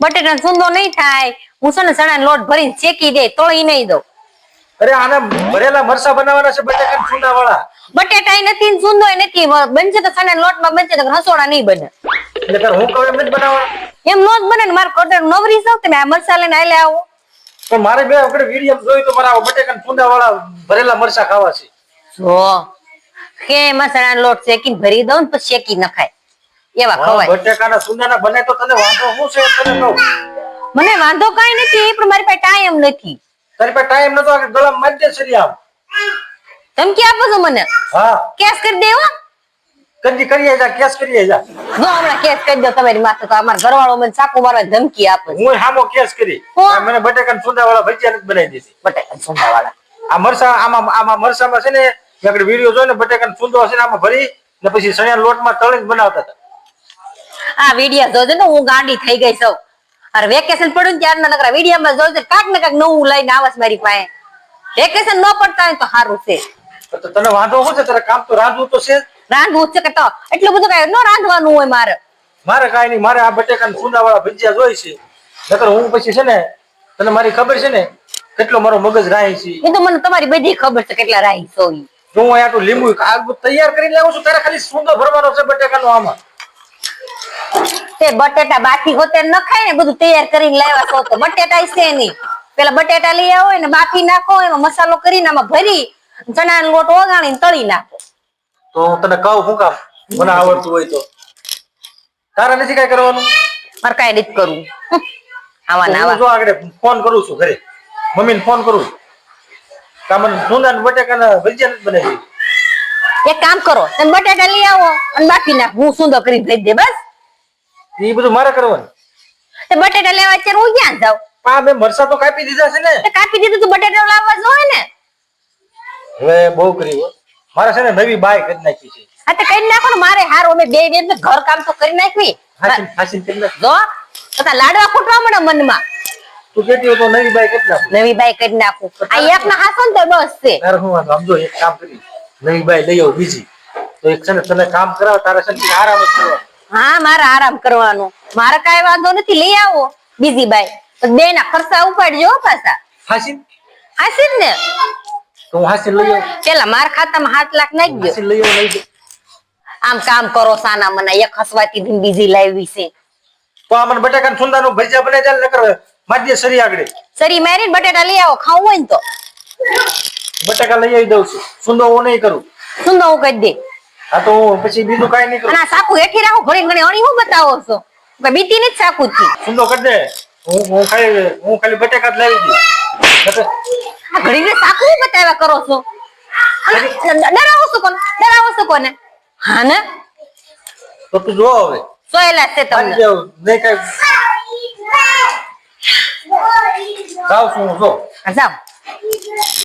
બટેટા સુંદો નહીં થાય. હું છે ને ચણાનો લોટ ભરીને શેકી દે તળી નહીં દઉં. અરે આને ભરેલા મરસા બનાવવાના છે બટેકા સુંદા વાળા. બટેટા નથી ને સુંદો નથી બનશે તો ચણાના લોટમાં બનશે તો રસોડા નહીં બને. એટલે હું કહું એમ જ બનાવવા. એમ નો જ બને ને મારે કોટર નવરી સૌ તમે આ મસાલા ને આલે આવો. તો મારે બે વખત વિડીયો જોઈ તો મારા બટેકા સુંદા વાળા ભરેલા મરસા ખાવા છે. જો કે મસાલાનો લોટ શેકીને ભરી દઉં ને પછી શેકી નખાય એવા ખવાય. બટેકાના સુંદાના બને તો તને વાંધો શું છે તને કહું. મને વાંધો કાઈ નથી પણ મારી પાસે ટાઈમ નથી. તારી પાસે ટાઈમ નતો કે ગળામાં મારી દે સરી આમ. ધમકી આપો છો મને? હા કેસ કરી દેવો. કંજી કરીએ જા કેસ કરીએ જા. જો હમણાં કેસ કરી દો તમારી માથે તો અમાર ઘરવાળો મને ચાકુ મારવા ધમકી આપે. હું હામો કેસ કરી. મને બટેકાના સુંદા વાળા ભજીયા નથી બનાવી દીધી. બટેકા સુંદા વાળા આ મરસા આમાં મરસામાં છે ને એકડે વિડિયો જોઈને બટેકાનો સુંદો હશે ને આમાં ભરી ને પછી સણિયા લોટમાં તળીને બનાવતા હતા. આ વિડિયો જોજો ને હું ગાંડી થઈ ગઈ છું. અરે વેકેશન પડ્યું ને ત્યારના નકરા વિડિયોમાં જોજો કાક ને કાક નવું લઈને આવસ મારી પાસે. વેકેશન ન પડતા હોય તો સારું છે. તો તને વાંધો શું છે તારે કામ તો રાંધવું તો છે. રાંધવું છે કે તો એટલું બધું કઈ ન રાંધવાનું હોય મારે. મારે કાઈ નહીં મારે આ બટેકાના સુંદા વાળા ભજીયા જોઈ છે. નકર હું પછી છે ને તને મારી ખબર છે ને કેટલો મારો મગજ રાહી છે. એ તો મને તમારી બધી ખબર છે કેટલા રાહી છો ઈ. હું આટલું લીંબુ તૈયાર કરીને લાવું છું તારે ખાલી સુંદો ભરવાનો છે બટેકાનો આમાં. તે બટેટા બાકી હોતે ન ખાય ને બધું તૈયાર કરીને લાવ્યા છો તો બટેટા છે નહીં. પેલા બટેટા લઈ આવો ને બાફી નાખો એમાં મસાલો કરીને આમાં ભરી ચણાનો લોટ ઓગાળીને તળી નાખો. તો તને કહું શું કામ મને આવડતું હોય તો તારે નથી કઈ કરવાનું. મારે કઈ નથી કરવું. આવા ના આવા જો આગળ ફોન કરું છું ઘરે મમ્મીને ફોન કરું કામન સુંદા ને બટેકાના ભજીયા નથી બનાવી. એક કામ કરો તમે બટેટા લઈ આવો અને બાફી નાખ હું સુંદર કરીને ભેજ દે બસ. એ બધું મારે કરવાનું. તે બટેટા લેવા અત્યારે હું ક્યાં જાઉં. આ મેં મરસા તો કાપી દીધા છે ને. કાપી દીધું તો બટેટા લાવવા જોઈએ ને. હવે બહુ કરી મારે છે ને નવી બાય કરી નાખી છે. હા તો કરી નાખો ને મારે હારો અમે બે બેન ઘર કામ તો કરી નાખવી. હાસીન કરી નાખ. જો તો લાડવા ફૂટવા મને મનમાં. તું કેતી હોય તો નવી બાય કરી નાખ. નવી બાઈ કરી નાખું. આ એક ના હાસો ને તો બસ છે. તારે હું વાંધો સમજો એક કામ કરી નવી બાય લઈ આવ બીજી તો એક છે ને તને કામ કરાવ તારે છે ને આરામ જ કરવાનો. હા મારે આરામ કરવાનો મારે કાઈ વાંધો નથી લઈ આવો બીજી બાઈ બે ના ખર્ચા ઉપાડજો પાછા. હાસીન હાસીન ને તો હું હાસીન લઈ આવ. પેલા માર ખાતામાં 7 લાખ નાખી દો. હાસીન લઈ આવ લઈ દે. આમ કામ કરો સાના મને એક હસવાતી દિન બીજી લાવી છે. તો આ મને બટાકાના સુંદાનું ભજીયા બનાવી દે ને નકર માજી સરી આગળ. સરી મારીને બટેટા લઈ આવો ખાવું હોય ને તો. બટાકા લઈ આવી દઉં છું સુંદો હું નહીં કરું. સુંદર હું કહી દે. હા તો પછી બીજું કાઈ નહીં કરું. અને સાકુ હેઠી રાખો ઘણી ઘણી અણી હું બતાવો છો બીતી ની જ સાકુ થી સુંદો કરી દે. હું ખાલી બટાકા જ લાવી દઉં. આ ઘડી ને સાકુ હું બતાવ્યા કરો છો. ડરાવો છો કોને. હા ને તો તું જો હવે સોયલા છે તમને. નહીં કઈ જાવ છું હું જો. જાવ